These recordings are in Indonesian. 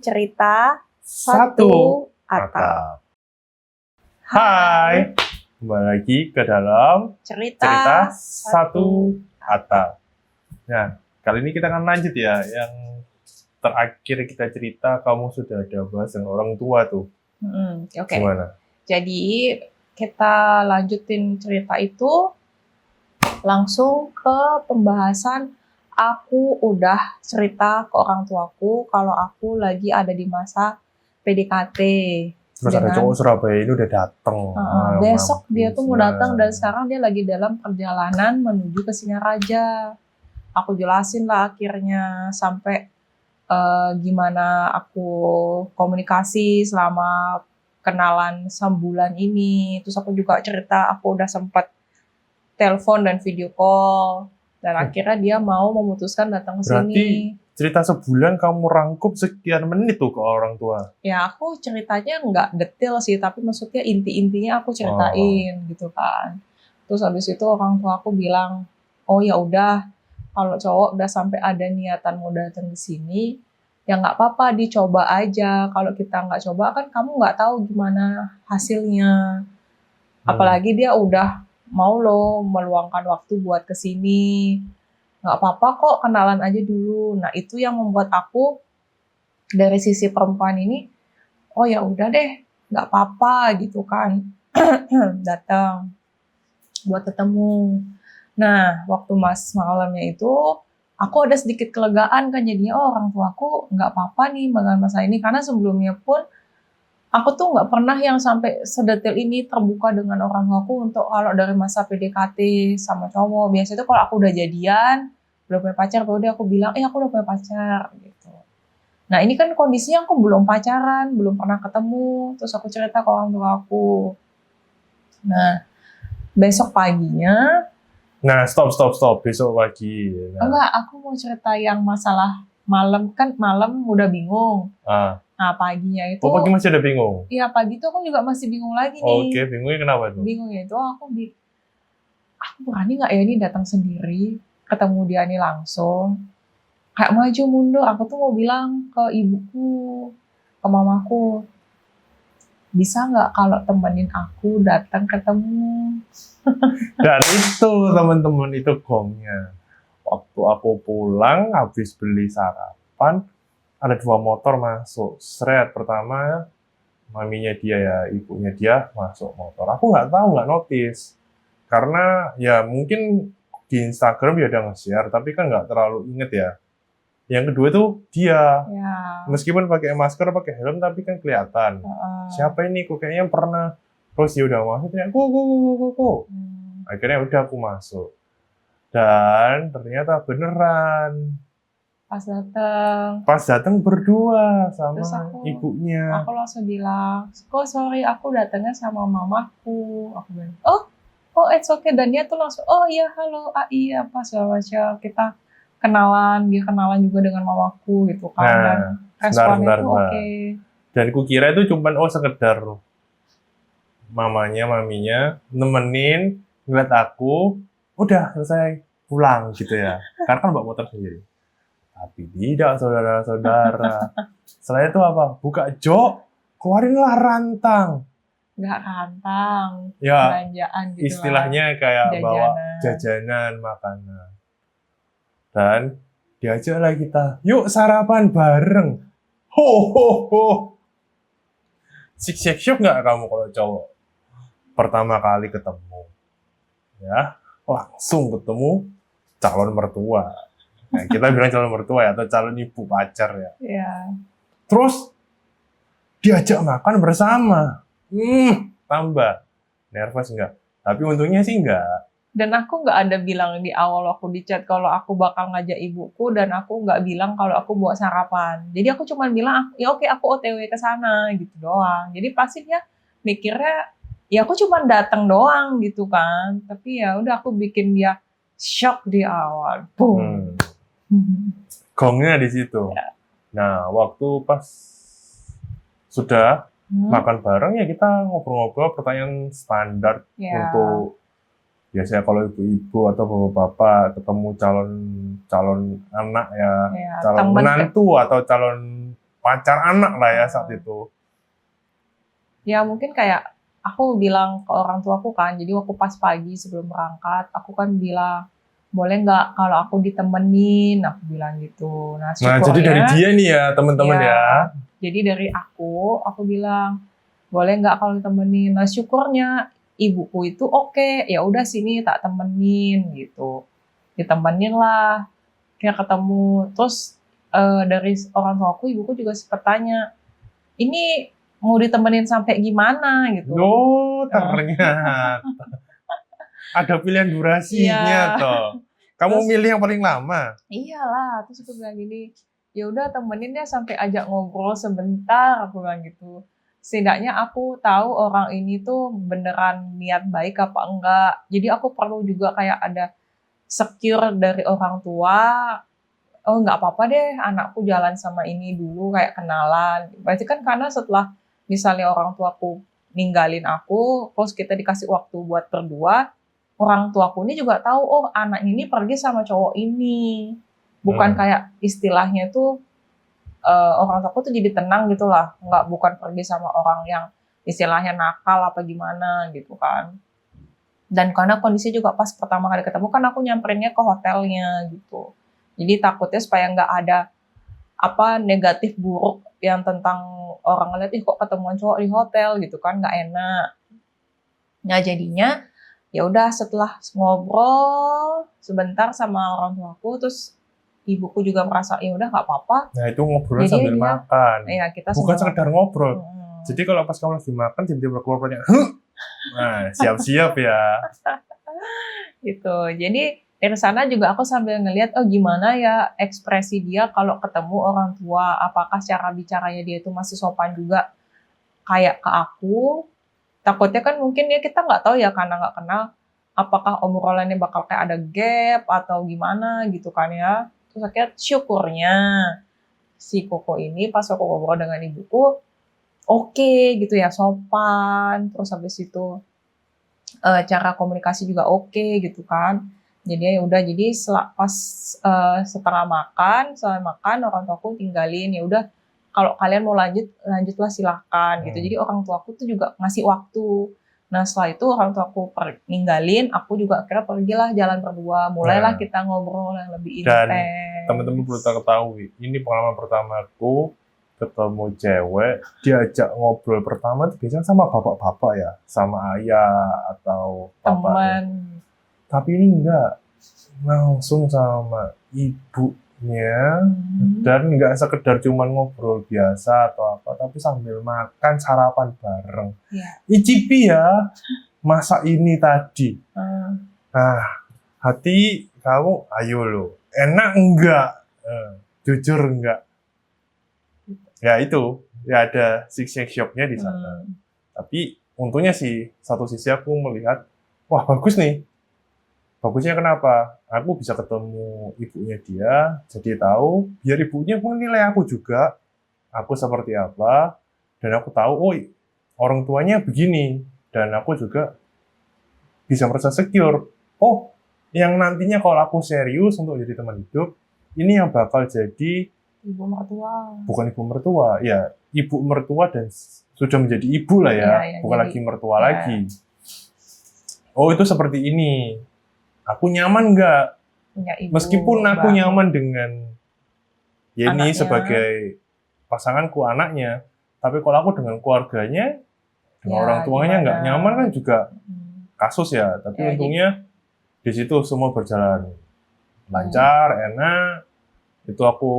cerita Satu atap. atap. Hai, kembali lagi ke dalam cerita satu atap. Nah, kali ini kita akan lanjut ya, yang terakhir kita cerita kamu sudah ada bahas dengan orang tua tuh. Oke. Gimana? Jadi kita lanjutin cerita itu langsung ke pembahasan. Aku udah cerita ke orang tuaku kalau aku lagi ada di masa PDKT. Terus ada cowok Surabaya ini udah dateng. Besok dia tuh mau datang dan sekarang dia lagi dalam perjalanan menuju ke Singaraja. Aku jelasin lah akhirnya sampai gimana aku komunikasi selama kenalan sebulan ini. Terus aku juga cerita aku udah sempat telepon dan video call. Dan akhirnya dia mau memutuskan datang ke sini. Berarti cerita sebulan kamu rangkup sekian menit tuh ke orang tua? Ya aku ceritanya nggak detail sih, tapi maksudnya inti-intinya aku ceritain gitu kan. Terus habis itu orang tua aku bilang, oh ya udah, kalau cowok udah sampai ada niatan mau datang ke sini, ya nggak apa-apa dicoba aja. Kalau kita nggak coba kan kamu nggak tahu gimana hasilnya. Apalagi dia udah mau lo meluangkan waktu buat kesini, nggak apa-apa kok kenalan aja dulu. Nah itu yang membuat aku dari sisi perempuan ini, oh ya udah deh, nggak apa-apa gitu kan, datang buat ketemu. Nah waktu malamnya itu aku ada sedikit kelegaan kan, jadinya oh orang tuaku nggak apa-apa nih dengan masalah ini, karena sebelumnya pun aku tuh nggak pernah yang sampai sedetil ini terbuka dengan orang tuaku untuk kalau dari masa PDKT sama cowok. Biasanya tuh kalau aku udah jadian, udah punya pacar, baru aku bilang, aku udah punya pacar gitu. Nah ini kan kondisinya aku belum pacaran, belum pernah ketemu, terus aku cerita ke orang tua aku. Nah besok paginya. Nah stop, besok pagi. Nah. Enggak, aku mau cerita yang masalah malam, kan malam udah bingung. Nah paginya itu. Oh pagi masih ada bingung? Iya pagi tuh aku juga masih bingung lagi nih. Oke, bingungnya kenapa tuh? Bingungnya itu aku berani nggak ya ini datang sendiri, ketemu dia nih langsung. Kayak maju mundur, aku tuh mau bilang ke ibuku, ke mamaku, bisa nggak kalau temenin aku datang ketemu? Dan itu teman-teman itu gongnya. Waktu aku pulang habis beli sarapan, ada 2 motor masuk. Seret pertama maminya dia ya, ibunya dia masuk motor. Aku nggak tahu, nggak notice. Karena ya mungkin di Instagram dia udah nge-share, tapi kan nggak terlalu inget ya. Yang kedua tuh dia, meskipun pakai masker, pakai helm, tapi kan kelihatan. Siapa ini? Kok kayaknya pernah. Terus dia udah masuk, kok. Akhirnya udah aku masuk. Dan ternyata beneran. Pas datang berdua sama ibunya. Aku langsung bilang, kok sorry aku datangnya sama mamaku. Aku bilang, oh it's okay. Dan dia tuh langsung, oh iya halo, iya pas baca kita kenalan, dia kenalan juga dengan mamaku gitu kan. Nah, dan responnya tuh oke. Dan kukira itu cuman sekedar maminya nemenin, ngeliat aku, udah selesai pulang gitu ya. Karena kan bawa motor sendiri. Tapi tidak saudara-saudara. Setelah itu apa? Buka jok, keluarinlah rantang. Nggak rantang, ya, belanjaan gitu. Istilahnya kayak bawa jajanan, makanan. Dan diajaklah kita, yuk sarapan bareng. Ho. Syok nggak kamu kalau cowok pertama kali ketemu? Ya, langsung ketemu calon mertua. Nah, kita bilang calon mertua ya, atau calon ibu pacar ya. Terus diajak makan bersama. Tambah nervous nggak? Tapi untungnya sih nggak. Dan aku nggak ada bilang di awal aku di chat kalau aku bakal ngajak ibuku, dan aku nggak bilang kalau aku bawa sarapan. Jadi aku cuma bilang, ya oke aku OTW ke sana gitu doang. Jadi pasti dia mikirnya ya aku cuma datang doang gitu kan. Tapi ya udah aku bikin dia shock di awal. Boom. Gongnya di situ. Ya. Nah, waktu pas sudah makan bareng ya kita ngobrol-ngobrol, pertanyaan standar untuk biasanya kalau ibu-ibu atau bapak-bapak ketemu calon anak ya, calon menantu atau calon pacar anak lah ya saat itu. Ya mungkin kayak aku bilang ke orang tuaku kan, jadi waktu pas pagi sebelum berangkat, aku kan bilang, boleh nggak kalau aku ditemenin, aku bilang gitu. Nah Nah, jadi dari syukurnya, dia nih ya teman-teman ya, ya. jadi dari aku bilang, boleh nggak kalau ditemenin. Nah syukurnya ibuku itu oke, ya udah sini tak temenin gitu. Ditemenin lah, kayak ketemu. Terus dari orang tuaku, ibuku juga sempat tanya, ini mau ditemenin sampai gimana gitu. Oh, ternyata ada pilihan durasinya Iya, toh. Kamu terus milih yang paling lama. iyalah, terus aku bilang gini, ya udah temenin ya sampai ajak ngobrol sebentar, aku bilang gitu. Setidaknya aku tahu orang ini tuh beneran niat baik apa enggak. Jadi aku perlu juga kayak ada secure dari orang tua. Oh nggak apa-apa deh, anakku jalan sama ini dulu kayak kenalan. Berarti kan karena setelah misalnya orang tuaku ninggalin aku, terus kita dikasih waktu buat berdua, orang tuaku ini juga tahu, oh anak ini pergi sama cowok ini. Bukan kayak istilahnya tuh orang tuaku tuh jadi tenang gitu lah, nggak bukan pergi sama orang yang istilahnya nakal apa gimana gitu kan. Dan karena kondisi juga pas pertama kali ketemu kan aku nyamperinnya ke hotelnya gitu. Jadi takutnya supaya nggak ada apa negatif buruk yang tentang orang ngeliat ih kok ketemuan cowok di hotel gitu kan nggak enak. Nah jadinya ya udah setelah ngobrol sebentar sama orang tuaku terus ibuku juga merasa ya udah nggak apa-apa. Nah, itu ngobrol Jadi sambil dia makan. ya kita Bukan sambil sekedar makan. ngobrol. Jadi kalau pas kamu lagi makan tiba-tiba keluar banyak, "Huh!" Nah, siap-siap ya. Gitu. Jadi dari sana juga aku sambil ngelihat oh gimana ya ekspresi dia kalau ketemu orang tua, apakah cara bicaranya dia itu masih sopan juga kayak ke aku. Takutnya kan mungkin ya kita nggak tahu ya karena nggak kenal apakah obrolannya bakal kayak ada gap atau gimana gitu kan ya. Terus akhirnya syukurnya si Koko ini pas aku ngobrol dengan ibuku oke gitu ya sopan terus habis itu cara komunikasi juga oke gitu kan. Jadi ya udah jadi pas setelah makan orang tuaku tinggalin ya udah kalau kalian mau lanjutlah silahkan gitu. Jadi orang tuaku tuh juga ngasih waktu. Nah setelah itu orang tuaku ninggalin, aku juga akhirnya pergilah jalan berdua. Mulailah kita ngobrol yang lebih Dan intens. teman-teman perlu ketahui, ini pengalaman pertamaku ketemu cewek, diajak ngobrol pertama itu biasanya sama bapak-bapak ya, sama ayah atau Teman. Tapi ini enggak, langsung sama ibunya, dan enggak sekedar cuma ngobrol biasa atau apa, tapi sambil makan sarapan bareng. Icipi ya, masa ini tadi. Nah, hati kamu, ayo lo, enak enggak? Jujur enggak? Ya itu, ya ada stick shock-nya di sana. Tapi untungnya sih, satu sisi aku melihat, wah bagus nih. Bagusnya kenapa? Aku bisa ketemu ibunya dia, jadi tahu, biar ibunya menilai aku juga, aku seperti apa, dan aku tahu, oh orang tuanya begini, dan aku juga bisa merasa secure. Oh, yang nantinya kalau aku serius untuk jadi teman hidup, ini yang bakal jadi ibu mertua. Bukan ibu mertua, ya ibu mertua dan sudah menjadi ibu lah ya, bukan lagi mertua lagi. Oh itu seperti ini. Aku nyaman nggak? Meskipun aku nyaman dengan Yeni sebagai pasanganku, anaknya, tapi kalau aku dengan keluarganya, dengan orang tuanya nggak nyaman kan juga kasus ya. Tapi untungnya di situ semua berjalan lancar, enak. Itu aku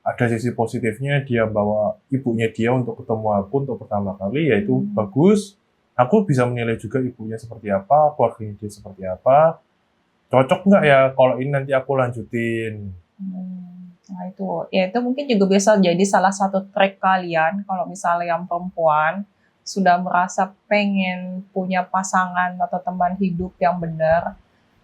ada sisi positifnya, dia bawa ibunya dia untuk ketemu aku untuk pertama kali, yaitu bagus. Aku bisa menilai juga ibunya seperti apa, keluarganya dia seperti apa. Cocok nggak ya kalau ini nanti aku lanjutin? Nah itu, ya itu mungkin juga bisa jadi salah satu trik kalian kalau misalnya yang perempuan sudah merasa pengen punya pasangan atau teman hidup yang benar,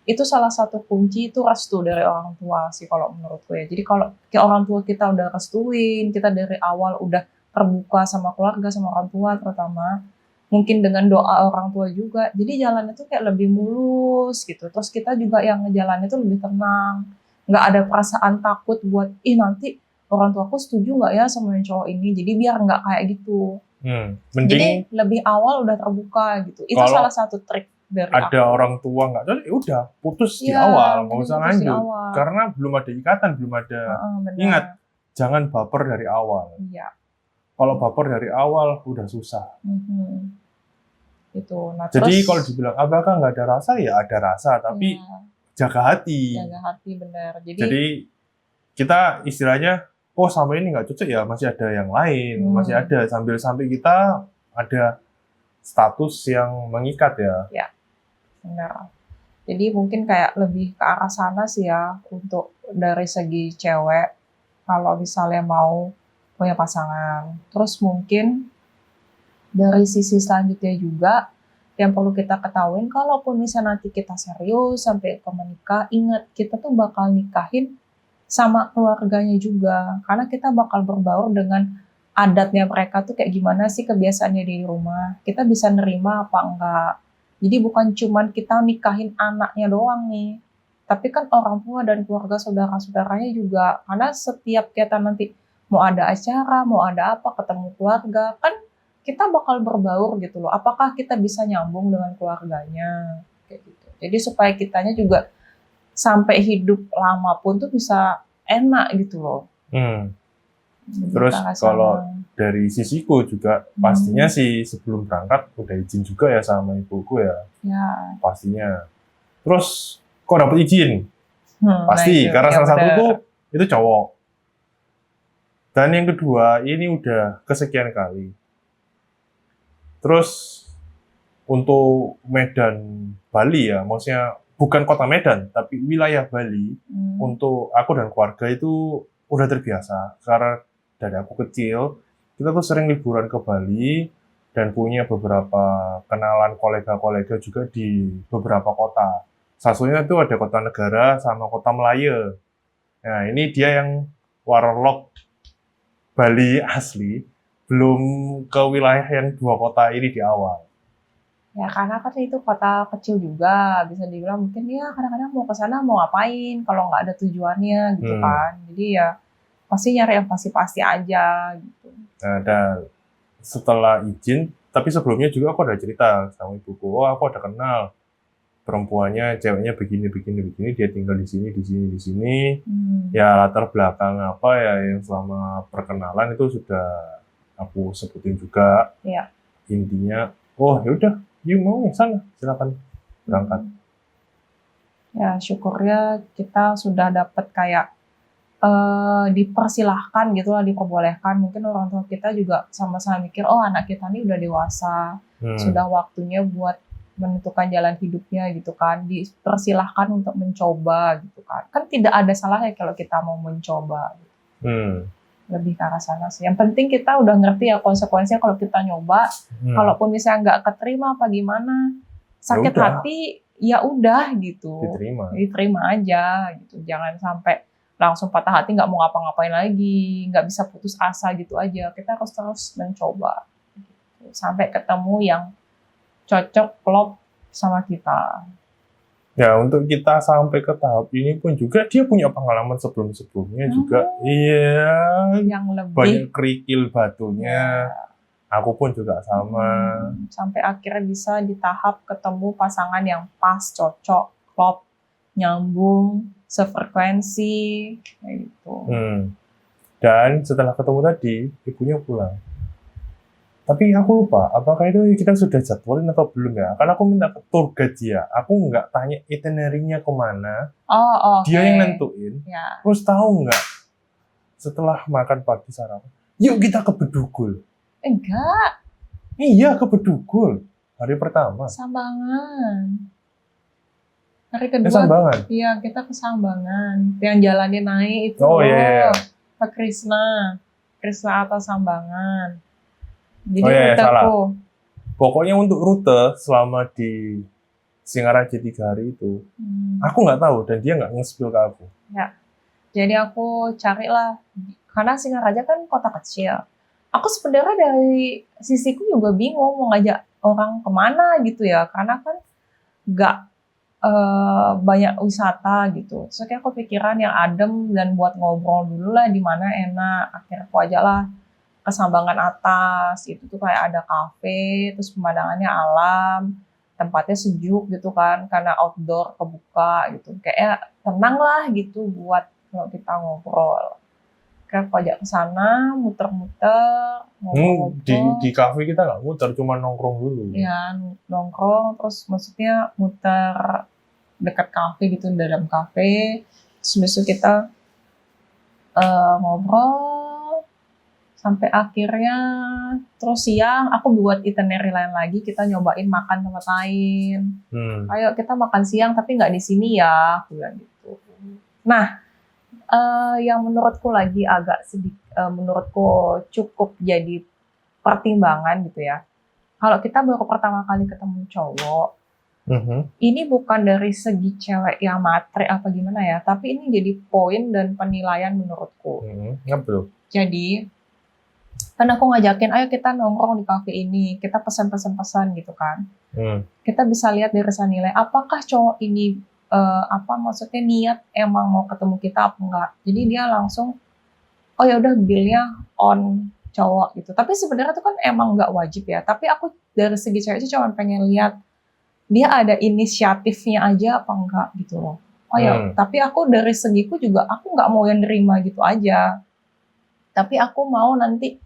itu salah satu kunci itu restu dari orang tua sih kalau menurutku ya. Jadi kalau orang tua kita udah restuin, kita dari awal udah terbuka sama keluarga, sama orang tua terutama, mungkin dengan doa orang tua juga, jadi jalannya tuh kayak lebih mulus gitu. Terus kita juga yang ngejalannya tuh lebih tenang, nggak ada perasaan takut buat nanti orang tuaku setuju nggak ya sama yang cowok ini, jadi biar nggak kayak gitu. Mending Jadi lebih awal udah terbuka gitu. Itu kalau salah satu trik dari ada aku. orang tua nggak cocok, ya udah putus di Iya, awal, nggak mending usah putus di lanjut. awal. Karena belum ada ikatan, belum ada. Benar. Ingat, jangan baper dari awal. Iya. Kalau baper dari awal udah susah. Itu. Nah, Jadi terus kalau dibilang apakah nggak ada rasa, ya ada rasa, tapi jaga hati. jaga hati, benar. Jadi kita istilahnya, oh sampai ini nggak cocok ya, masih ada yang lain, masih ada, sampai kita ada status yang mengikat ya. benar. Jadi mungkin kayak lebih ke arah sana sih ya, untuk dari segi cewek, kalau misalnya mau punya pasangan. Terus mungkin dari sisi selanjutnya juga, yang perlu kita ketahuin, kalaupun misalnya nanti kita serius sampai ke menikah, ingat kita tuh bakal nikahin sama keluarganya juga. Karena kita bakal berbaur dengan adatnya mereka tuh kayak gimana sih kebiasaannya di rumah. Kita bisa nerima apa enggak. Jadi bukan cuman kita nikahin anaknya doang nih. Tapi kan orang tua dan keluarga saudara-saudaranya juga. Karena setiap kita nanti mau ada acara, mau ada apa, ketemu keluarga, kan kita bakal berbaur gitu loh. Apakah kita bisa nyambung dengan keluarganya? Kayak gitu. Jadi supaya kitanya juga sampai hidup lama pun tuh bisa enak gitu loh. Terus kalau dari sisiku juga pastinya sih sebelum berangkat udah izin juga ya sama ibuku ya. Pastinya. Terus kok dapet izin? Pasti, karena salah satu tuh itu cowok. Dan yang kedua, ini udah kesekian kali. Terus untuk Medan Bali ya, maksudnya bukan kota Medan, tapi wilayah Bali, untuk aku dan keluarga itu udah terbiasa. Karena dari aku kecil, kita tuh sering liburan ke Bali, dan punya beberapa kenalan kolega-kolega juga di beberapa kota. Salah satunya itu ada Kota Negara sama Kota Melaya. Nah, ini dia yang warlock Bali asli, belum ke wilayah yang dua kota ini di awal. Ya karena kan itu kota kecil juga, bisa dibilang mungkin ya kadang-kadang mau ke sana mau ngapain kalau nggak ada tujuannya gitu kan. Jadi ya pasti nyari yang pasti-pasti aja gitu. Nah, dan setelah izin, tapi sebelumnya juga aku ada cerita sama ibuku, oh aku ada kenal perempuannya, ceweknya begini, dia tinggal di sini. Ya latar belakang apa ya yang selama perkenalan itu sudah aku sebutin juga. Intinya, oh yaudah, you mau ya sana, silakan berangkat. Ya syukurnya kita sudah dapat kayak dipersilahkan gitu lah, diperbolehkan. Mungkin orang tua kita juga sama-sama mikir, oh anak kita ini udah dewasa, sudah waktunya buat menentukan jalan hidupnya gitu kan, dipersilahkan untuk mencoba gitu kan. Kan tidak ada salahnya kalau kita mau mencoba. Lebih ke arah sana sih. Yang penting kita udah ngerti ya konsekuensinya kalau kita nyoba. Kalaupun misalnya nggak keterima apa gimana, sakit hati ya udah gitu. Diterima aja gitu. Jangan sampai langsung patah hati nggak mau ngapa-ngapain lagi, nggak bisa putus asa gitu aja. Kita harus terus mencoba gitu. Sampai ketemu yang cocok, klop sama kita. Ya, untuk kita sampai ke tahap ini pun juga dia punya pengalaman sebelum-sebelumnya juga. Iya, yang lebih banyak kerikil batunya. Aku pun juga sama. Sampai akhirnya bisa di tahap ketemu pasangan yang pas, cocok, klop, nyambung, sefrekuensi, kayak gitu. Dan setelah ketemu tadi, ibunya pulang. Tapi aku lupa, apakah itu kita sudah jadwalin atau belum ya? Karena aku minta ke tour guide dia. Aku nggak tanya itinerary-nya kemana. Dia yang nentuin. Terus tahu nggak? Setelah makan pagi sarapan, yuk kita ke Bedugul. Enggak. Iya, ke Bedugul. Hari pertama. Sambangan. Hari kedua, Sambangan? Iya, kita ke Sambangan. Yang jalannya naik itu Pak Krisna atas Sambangan. Jadi salah. Pokoknya untuk rute selama di Singaraja 3 hari itu, aku nggak tahu dan dia nggak nge-spill ke aku. Ya, jadi aku carilah, karena Singaraja kan kota kecil. Aku sebenarnya dari sisiku juga bingung mau ngajak orang kemana gitu ya, karena kan nggak banyak wisata gitu. Terus kayak aku pikiran yang adem dan buat ngobrol dulu lah di mana enak. Akhirnya aku ajak lah ke Sambangan Atas. Itu tuh kayak ada kafe, terus pemandangannya alam, tempatnya sejuk gitu kan, karena outdoor kebuka gitu. Kayak tenang lah gitu buat kalau kita ngobrol. Kayak aku ajak ke sana, muter-muter, Di ngobrol-ngobrol. kafe kita nggak muter, cuma nongkrong dulu. Ya, nongkrong, terus maksudnya muter dekat kafe gitu, dalam kafe. Terus besok kita ngobrol sampai akhirnya terus siang aku buat itinerary lain lagi, kita nyobain makan tempat lain. Ayo kita makan siang tapi nggak di sini ya, aku bilang gitu. Nah, yang menurutku lagi agak sedikit, menurutku cukup jadi pertimbangan gitu ya. Kalau kita baru pertama kali ketemu cowok, ini bukan dari segi cewek yang matre apa gimana ya, tapi ini jadi poin dan penilaian menurutku. Apa tuh? Jadi, kan aku ngajakin, ayo kita nongkrong di kafe ini, kita pesan-pesan gitu kan. Kita bisa lihat dari sana nilai, apakah cowok ini, maksudnya niat emang mau ketemu kita apa enggak. Jadi dia langsung, oh ya udah bilnya on cowok gitu. Tapi sebenarnya itu kan emang nggak wajib ya. Tapi aku dari segi cewek sih cuma pengen lihat, dia ada inisiatifnya aja apa enggak gitu loh. Oh ya, tapi aku dari segiku juga aku nggak mau yang nerima gitu aja. Tapi aku mau nanti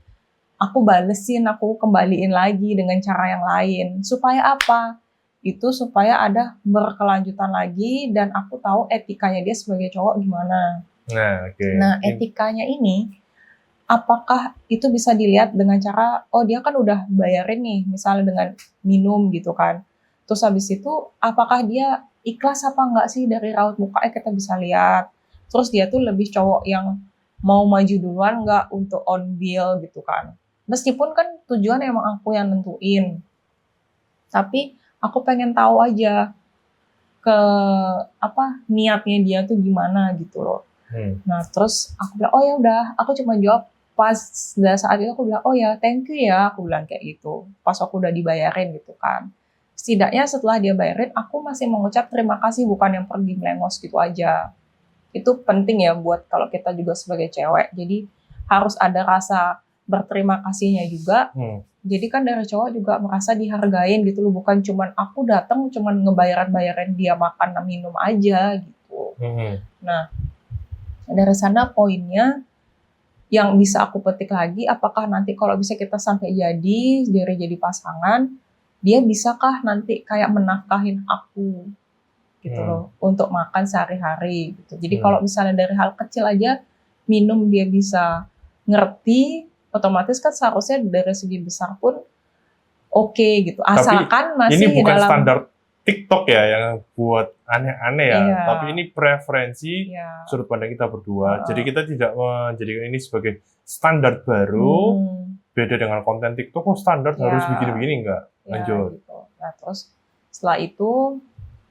aku balesin, aku kembaliin lagi dengan cara yang lain. Supaya apa? Itu supaya ada berkelanjutan lagi dan aku tahu etikanya dia sebagai cowok gimana. Nah, etikanya ini apakah itu bisa dilihat dengan cara, oh dia kan udah bayarin nih, misalnya dengan minum gitu kan. Terus habis itu, apakah dia ikhlas apa enggak sih dari raut mukanya kita bisa lihat. Terus dia tuh lebih cowok yang mau maju duluan enggak untuk on bill gitu kan. Meskipun kan tujuan emang aku yang nentuin. Tapi aku pengen tahu aja ke niatnya dia tuh gimana gitu loh. Nah, terus aku bilang, oh ya udah, aku cuma jawab pas saat itu aku bilang, oh ya, thank you ya, aku bilang kayak gitu. Pas aku udah dibayarin gitu kan. Setidaknya setelah dia bayarin, aku masih mengucap terima kasih, bukan yang pergi melengos gitu aja. Itu penting ya buat kalau kita juga sebagai cewek. Jadi harus ada rasa berterima kasihnya juga. Jadi kan dari cowok juga merasa dihargain gitu loh, bukan cuman aku datang cuman ngebayarin dia makan dan minum aja gitu. Nah, dari sana poinnya yang bisa aku petik lagi, apakah nanti kalau bisa kita sampai jadi pasangan, dia bisakah nanti kayak menafkahin aku gitu loh, untuk makan sehari-hari gitu. Jadi kalau misalnya dari hal kecil aja, minum dia bisa ngerti, otomatis kan seharusnya dari segi besar pun oke gitu. Asalkan tapi masih ini bukan dalam standar TikTok ya yang buat aneh-aneh ya. Iya. Tapi ini preferensi Iya. sudut pandang kita berdua. Jadi kita tidak menjadikan ini sebagai standar baru. Beda dengan konten TikTok, standar harus begini-begini enggak. Lanjut. Gitu. Nah, terus setelah itu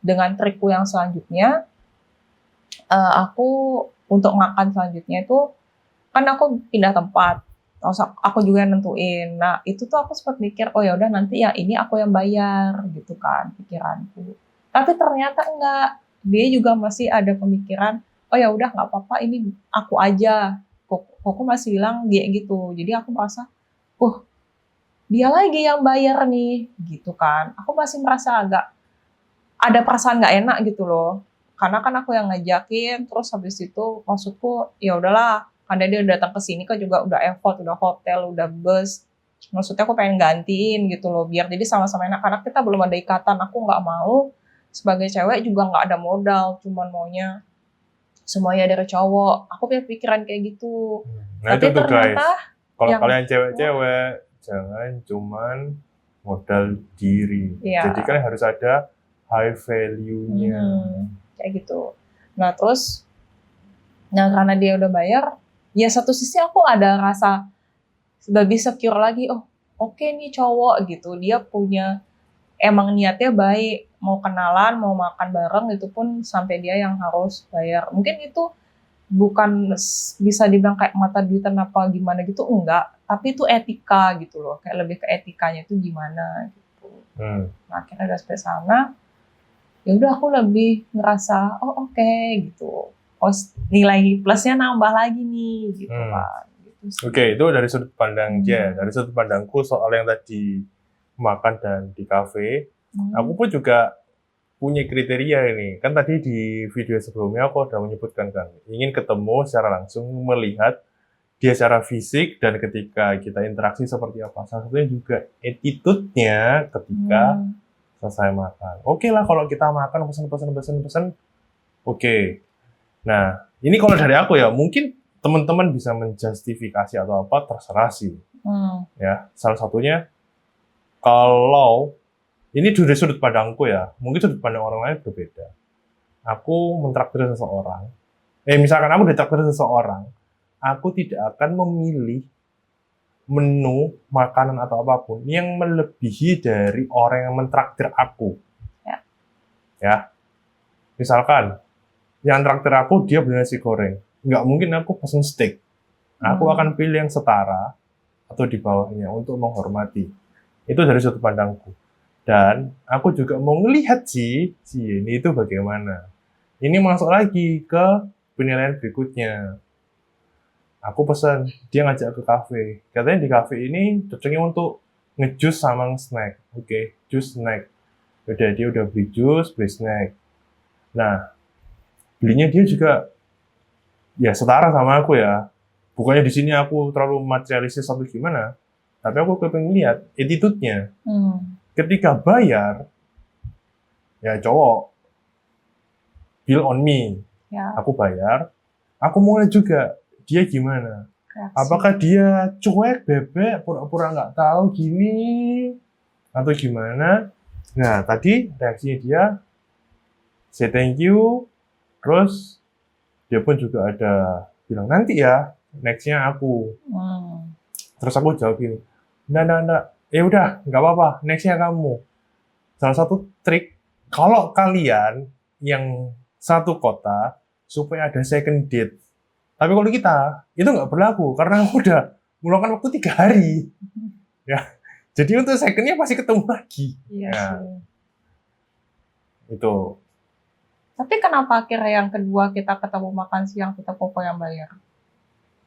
dengan trikku yang selanjutnya, aku untuk makan selanjutnya itu kan aku pindah tempat. Aku juga yang nentuin. Nah, itu tuh aku sempat mikir, oh ya udah nanti ya ini aku yang bayar gitu kan pikiranku. Tapi ternyata enggak. Dia juga masih ada pemikiran, oh ya udah nggak apa-apa ini aku aja. Koko masih bilang dia gitu. Jadi aku merasa, dia lagi yang bayar nih gitu kan. Aku masih merasa agak ada perasaan nggak enak gitu loh. Karena kan aku yang ngajakin, terus habis itu maksudku ya udahlah, karena dia udah datang ke sini kan juga udah effort, udah hotel, udah bus. Maksudnya aku pengen gantiin gitu loh, biar jadi sama-sama enak. Karena kita belum ada ikatan, aku nggak mau sebagai cewek juga nggak ada modal, cuman maunya semuanya dari cowok. Aku punya pikiran kayak gitu. Nah, tapi itu tuh ternyata guys, kalau kalian cewek-cewek jangan cuman modal diri. Jadi kan harus ada high value-nya. Kayak gitu. Nah terus, karena dia udah bayar, ya satu sisi aku ada rasa lebih secure lagi. Oh oke nih cowok gitu, dia punya emang niatnya baik, mau kenalan, mau makan bareng, itu pun sampai dia yang harus bayar. Mungkin itu bukan bisa dibilang kayak mata duitan apa gimana gitu, enggak. Tapi itu etika gitu loh, kayak lebih ke etikanya itu gimana gitu. Nah akhirnya udah sampai sana. ya udah aku lebih ngerasa oh oke, gitu. Oh nilai plusnya nambah lagi nih gitu kan. Gitu sih. Oke, itu dari sudut pandang dia. Hmm. Dari sudut pandangku soal yang tadi makan dan di kafe, aku Hmm. pun juga punya kriteria ini. Kan tadi di video sebelumnya aku udah menyebutkan kan, ingin ketemu secara langsung, melihat dia secara fisik, dan ketika kita interaksi seperti apa. Salah satunya juga attitude-nya ketika Hmm. selesai makan. Oke lah kalau kita makan pesen, oke. Nah, ini kalau dari aku ya, mungkin teman-teman bisa menjustifikasi atau apa, terserah sih. Hmm. Ya, salah satunya, kalau ini dari sudut pandangku ya, mungkin sudut pandang orang lain berbeda. Aku mentraktir seseorang, misalkan aku ditraktir seseorang, aku tidak akan memilih menu makanan atau apapun yang melebihi dari orang yang mentraktir aku. Ya. Ya, misalkan yang traktir aku dia beli nasi goreng, nggak mungkin aku pesen steak. Aku akan pilih yang setara atau di bawahnya untuk menghormati. Itu dari sudut pandangku. Dan aku juga mau ngelihat si ini itu bagaimana. Ini masuk lagi ke penilaian berikutnya. Aku pesan, dia ngajak ke kafe. Katanya di kafe ini cocoknya untuk ngejus sama snack. Oke, jus snack. Udah, dia udah beli jus, beli snack. Nah, belinya dia juga ya setara sama aku ya. Bukannya di sini aku terlalu materialistis atau gimana, tapi aku pengen lihat attitude-nya. Ketika bayar, ya cowok, bill on me. Ya. Aku bayar, aku mau lihat juga dia gimana. Reaksi. Apakah dia cuek, bebek, pura-pura nggak tahu gini, atau gimana. Nah, tadi reaksinya dia, say thank you, terus dia pun juga ada bilang, nanti ya, next-nya aku. Terus aku jawab gini, enggak, ya udah, nggak apa-apa, next-nya kamu. Salah satu trik, kalau kalian yang satu kota, supaya ada second date. Tapi kalau kita, itu nggak berlaku, karena aku udah meluangkan waktu 3 hari. Ya, jadi untuk second-nya pasti ketemu lagi. Iya Ya, sih. itu. Tapi kenapa akhirnya yang kedua kita ketemu makan siang, kita Koko yang bayar?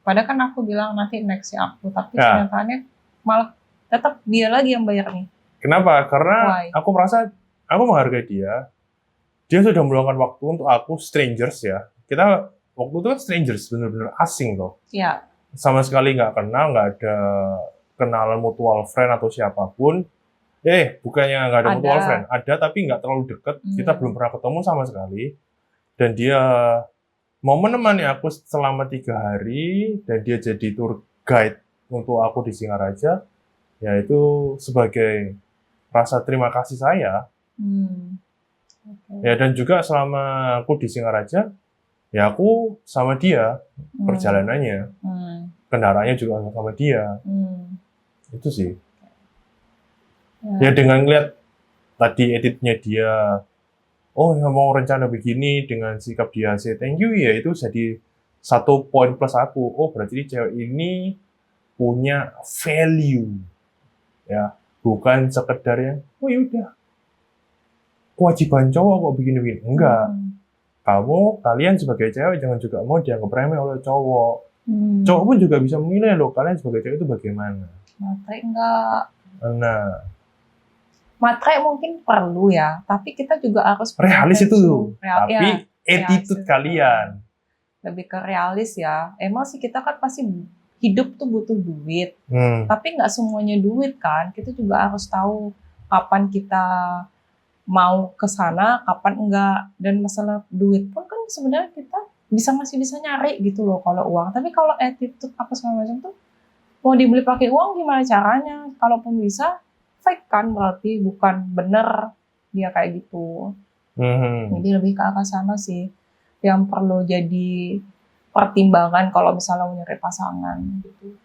Padahal kan aku bilang nanti next-nya aku, tapi Ya. kenyataannya malah tetap dia lagi yang bayar nih. Kenapa? Karena Why? aku merasa, aku menghargai dia. Dia sudah meluangkan waktu untuk aku, strangers ya. Kita waktu itu kan strangers, bener-bener asing loh. Iya. Sama sekali nggak kenal, nggak ada kenalan mutual friend atau siapapun. Bukannya nggak ada mutual friend, ada tapi nggak terlalu dekat. Kita belum pernah ketemu sama sekali. Dan dia mau menemani aku selama 3 hari, dan dia jadi tour guide untuk aku di Singaraja. Ya itu sebagai rasa terima kasih saya. Ya, dan juga selama aku di Singaraja, ya aku sama dia perjalanannya. Kendaraannya juga sama dia. Itu sih. Ya dengan ngeliat tadi editnya dia, oh ya mau rencana begini, dengan sikap dia say thank you, ya itu jadi satu poin plus aku. Oh berarti cewek ini punya value. Ya, bukan sekedar yang, oh yaudah, kewajiban cowok kok begini-begini. Enggak. Kalian sebagai cewek jangan juga mau dianggap remeh oleh cowok. Cowok pun juga bisa menilai loh, kalian sebagai cewek itu bagaimana. Matre enggak. Nah, matre mungkin perlu ya, tapi kita juga harus realis itu. Tapi ya, attitude kalian. Lebih ke realis ya. Emang sih kita kan pasti hidup tuh butuh duit. Tapi nggak semuanya duit kan. Kita juga harus tahu kapan kita mau ke sana, kapan enggak. Dan masalah duit pun kan sebenarnya kita masih bisa nyari gitu loh kalau uang. Tapi kalau attitude apa segala macam tuh mau dibeli pakai uang gimana caranya? Kalaupun bisa fake kan, berarti bukan bener dia kayak gitu. Jadi lebih ke arah sana sih yang perlu jadi pertimbangan kalau misalnya mau nyari pasangan gitu.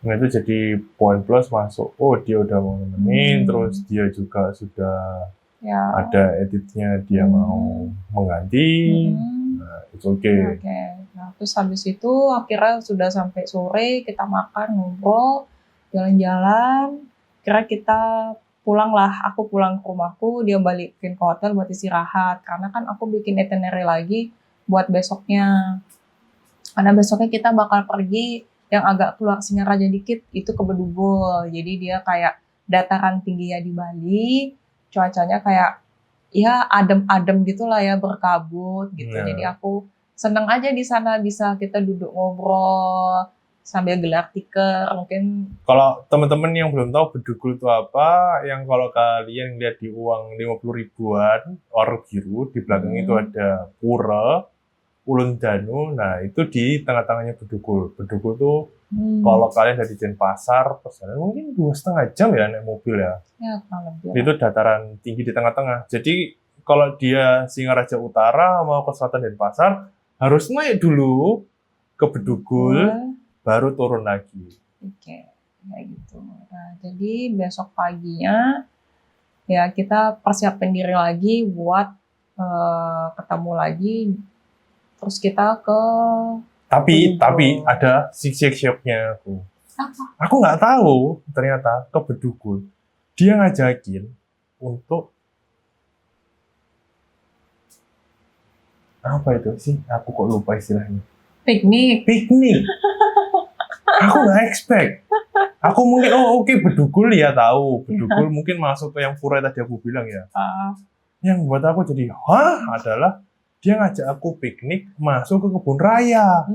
Nah itu jadi poin plus masuk. Oh dia udah mau nemenin, terus dia juga sudah ada editnya, dia mau mengganti. Nah itu oke. Nah terus habis itu akhirnya sudah sampai sore, kita makan, ngobrol, jalan-jalan. Kira kita aku pulang ke rumahku, dia balikin ke hotel buat istirahat. Karena kan aku bikin itinerary lagi buat besoknya. Karena besoknya kita bakal pergi yang agak keluar Singaraja dikit, itu ke Bedugul. Jadi dia kayak dataran tingginya di Bali, cuacanya kayak ya adem-adem gitulah ya, berkabut gitu. Nah. Jadi aku seneng aja di sana bisa kita duduk ngobrol sambil gelar tikar. Mungkin Kalau teman-teman yang belum tahu Bedugul itu apa, yang kalau kalian lihat di uang 50 ribuan, or biru, di belakang itu ada pura, Ulun Danu, nah itu di tengah-tengahnya Bedugul. Bedugul tuh kalau kalian dari Denpasar, perjalanan mungkin 2,5 jam ya naik mobil ya. ya kurang lebih. Itu dataran tinggi di tengah-tengah. Jadi kalau dia Singaraja Utara mau ke selatan Denpasar, harus naik dulu ke Bedugul, baru turun lagi. Oke, kayak gitu. Nah, jadi besok paginya ya kita persiapin diri lagi buat ketemu lagi. Terus kita ke Tapi Bedugul. ada shock-nya aku. Apa? Aku nggak tahu ternyata ke Bedugul dia ngajakin untuk apa itu sih? Aku kok lupa istilahnya. Piknik. Aku nggak expect. Aku mungkin oke, Bedugul ya tahu. Bedugul mungkin masuk ke yang pura tadi aku bilang ya. Yang buat aku jadi adalah dia ngajak aku piknik masuk ke kebun raya.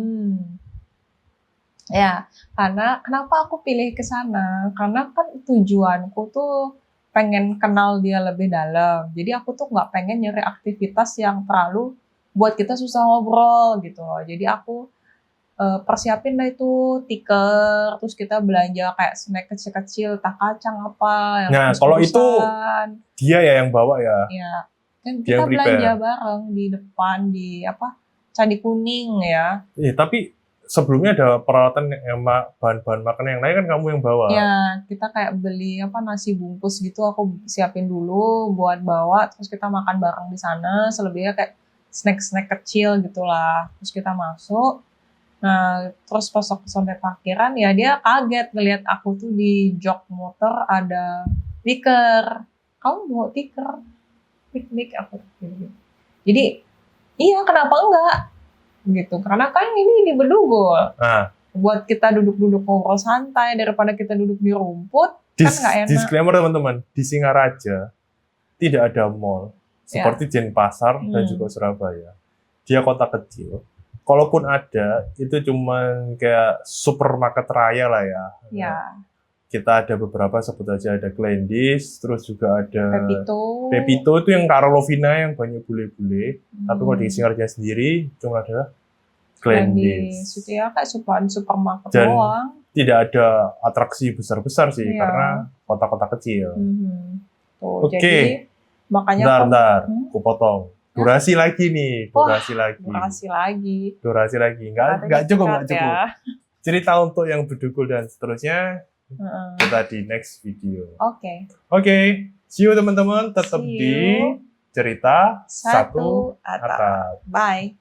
Ya, karena kenapa aku pilih ke sana? Karena kan tujuanku tuh pengen kenal dia lebih dalam. Jadi aku tuh nggak pengen nyari aktivitas yang terlalu buat kita susah ngobrol gitu loh. Jadi aku persiapin lah itu tiker, terus kita belanja kayak snack kecil-kecil, tak kacang apa yang Nah, kalau itu kurus-kurusan. dia ya yang bawa ya. Ya, kan Dia kita yang belanja prepare. bareng di depan di Candi Kuning ya. Tapi sebelumnya ada peralatan yang bahan-bahan makanan yang lain kan kamu yang bawa. Ya, kita kayak beli nasi bungkus gitu, aku siapin dulu buat bawa, terus kita makan bareng di sana, selebihnya kayak snack-snack kecil gitulah. Terus kita masuk. Nah, terus pas aku sampai parkiran ya dia kaget ngelihat aku tuh di jok motor ada tikar. Kamu bawa tikar? Piknik aku gitu. Jadi, iya kenapa enggak? Gitu. Karena kan ini di Bedugul. Buat kita duduk-duduk ngobrol santai daripada kita duduk di rumput, kan nggak enak. Disclaimer teman-teman, di Singaraja tidak ada mall seperti Denpasar dan juga Surabaya. Dia kota kecil. Kalaupun ada, itu cuman kayak supermarket raya lah ya. Ya. Kita ada beberapa, sebut aja ada Glendis, terus juga ada Pepito itu yang Karolovina yang banyak bule-bule. Tapi kalau di Singaraja sendiri cuma ada Glendis. Itu ya kayak supermarket Dan doang. Tidak ada atraksi besar-besar sih, karena kota-kota kecil. Oke. Jadi, makanya bentar, aku potong. Durasi lagi nih, durasi lagi. Nggak cukup. Ya. Cerita untuk yang Bedugul dan seterusnya, kita di next video. Oke. See you teman-teman, tetap di cerita satu atap. Bye.